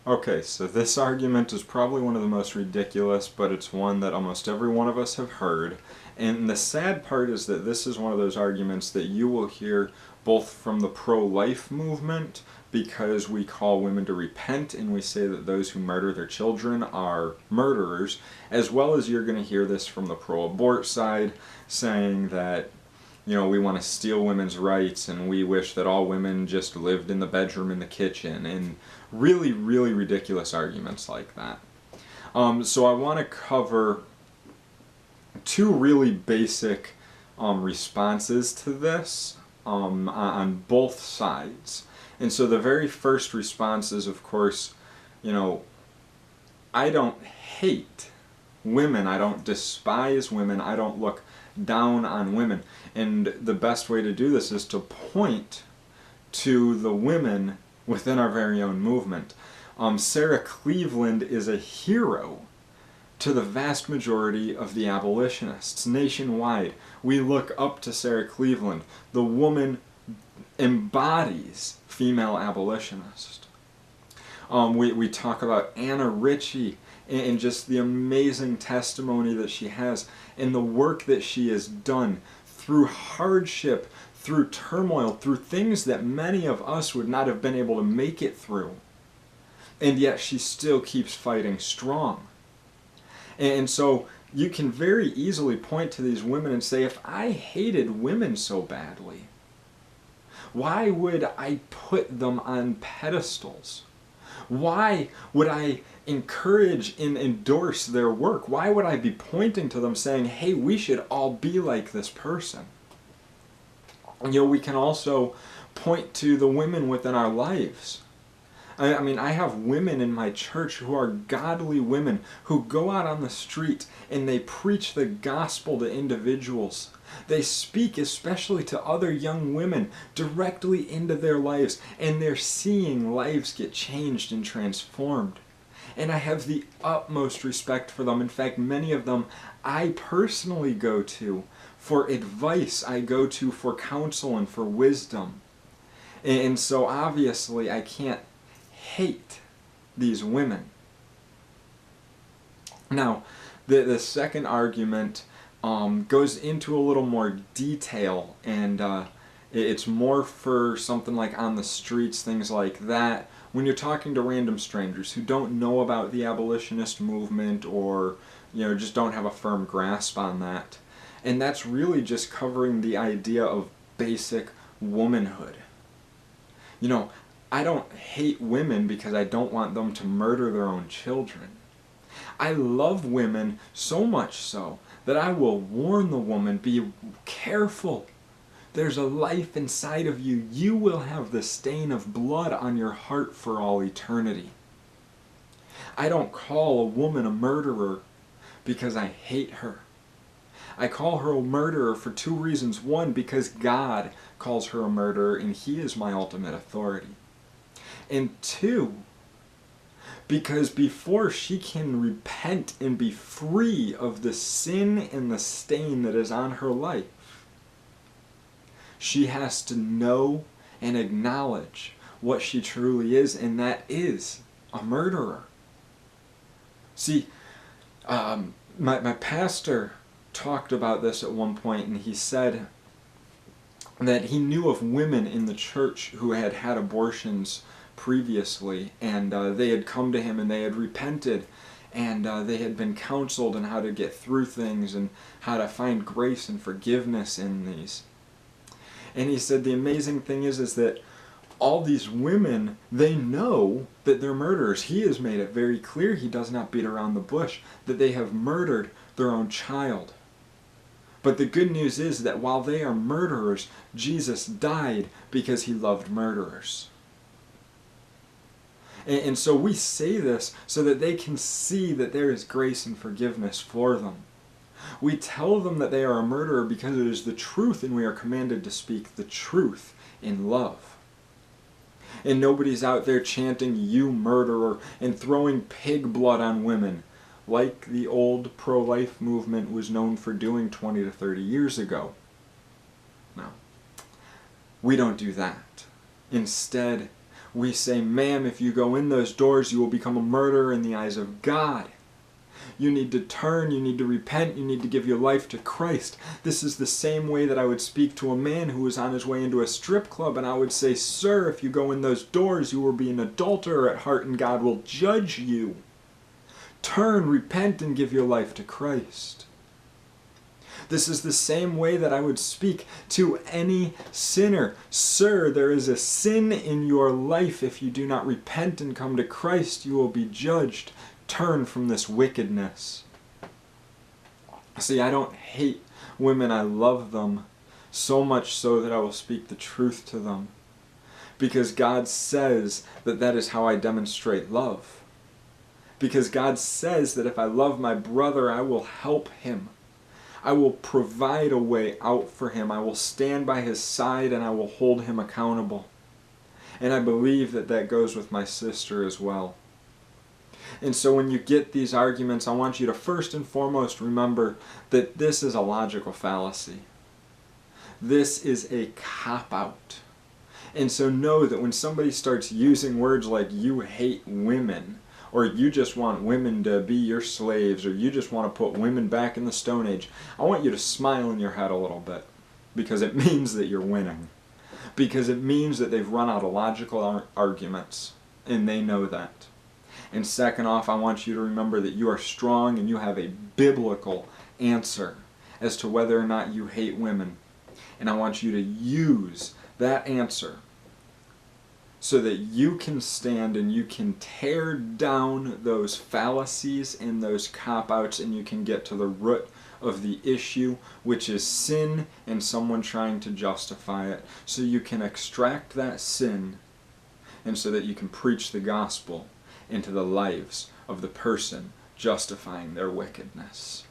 Okay, so this argument is probably one of the most ridiculous, but it's one that almost every one of us have heard. And the sad part is that this is one of those arguments that you will hear both from the pro-life movement, because we call women to repent and we say that those who murder their children are murderers, as well as you're going to hear this from the pro-abort side, saying that we want to steal women's rights and we wish that all women just lived in the bedroom and the kitchen, and really, really ridiculous arguments like that. So I want to cover two really basic responses to this on both sides. And so the very first response is, of course, I don't hate women, I don't despise women, I don't look down on women. And the best way to do this is to point to the women within our very own movement. Sarah Cleveland is a hero to the vast majority of the abolitionists nationwide. We look up to Sarah Cleveland. The woman embodies female abolitionists. We talk about Anna Ritchie and just the amazing testimony that she has and the work that she has done through hardship, through turmoil, through things that many of us would not have been able to make it through. And yet she still keeps fighting strong. And so you can very easily point to these women and say, if I hated women so badly, why would I put them on pedestals? Why would I encourage and endorse their work? Why would I be pointing to them saying, hey, we should all be like this person? We can also point to the women within our lives. I mean, I have women in my church who are godly women who go out on the street and they preach the gospel to individuals. They speak especially to other young women directly into their lives, and they're seeing lives get changed and transformed. And I have the utmost respect for them. In fact, many of them I personally go to for advice. I go to for counsel and for wisdom. And so obviously I can't hate these women. Now, the second argument goes into a little more detail, and it's more for something like on the streets, things like that. When you're talking to random strangers who don't know about the abolitionist movement, or just don't have a firm grasp on that. And that's really just covering the idea of basic womanhood. I don't hate women because I don't want them to murder their own children. I love women so much so that I will warn the woman, be careful. There's a life inside of you. You will have the stain of blood on your heart for all eternity. I don't call a woman a murderer because I hate her. I call her a murderer for two reasons. One, because God calls her a murderer and He is my ultimate authority. And two, because before she can repent and be free of the sin and the stain that is on her life, she has to know and acknowledge what she truly is, and that is a murderer. See, my pastor talked about this at one point, and he said that he knew of women in the church who had had abortions previously, and they had come to him and they had repented, and they had been counseled on how to get through things and how to find grace and forgiveness in these. And he said the amazing thing is that all these women, they know that they're murderers. He has made it very clear, he does not beat around the bush, that they have murdered their own child. But the good news is that while they are murderers, Jesus died because He loved murderers. And so we say this so that they can see that there is grace and forgiveness for them. We tell them that they are a murderer because it is the truth, and we are commanded to speak the truth in love. And nobody's out there chanting, "You murderer," and throwing pig blood on women, like the old pro-life movement was known for doing 20 to 30 years ago. No. We don't do that. Instead, We say, ma'am, if you go in those doors, you will become a murderer in the eyes of God. You need to turn, you need to repent, you need to give your life to Christ. This is the same way that I would speak to a man who was on his way into a strip club, and I would say, sir, if you go in those doors, you will be an adulterer at heart, and God will judge you. Turn, repent, and give your life to Christ. This is the same way that I would speak to any sinner. Sir, there is a sin in your life. If you do not repent and come to Christ, you will be judged. Turn from this wickedness. See, I don't hate women. I love them, so much so that I will speak the truth to them. Because God says that that is how I demonstrate love. Because God says that if I love my brother, I will help him. I will provide a way out for him. I will stand by his side and I will hold him accountable. And I believe that that goes with my sister as well. And so when you get these arguments, I want you to first and foremost remember that this is a logical fallacy. This is a cop-out. And so know that when somebody starts using words like you hate women, or you just want women to be your slaves, or you just want to put women back in the Stone Age, I want you to smile in your head a little bit, because it means that you're winning. Because it means that they've run out of logical arguments, and they know that. And second off, I want you to remember that you are strong and you have a biblical answer as to whether or not you hate women. And I want you to use that answer so that you can stand and you can tear down those fallacies and those cop-outs, and you can get to the root of the issue, which is sin and someone trying to justify it. So you can extract that sin, and so that you can preach the gospel into the lives of the person justifying their wickedness.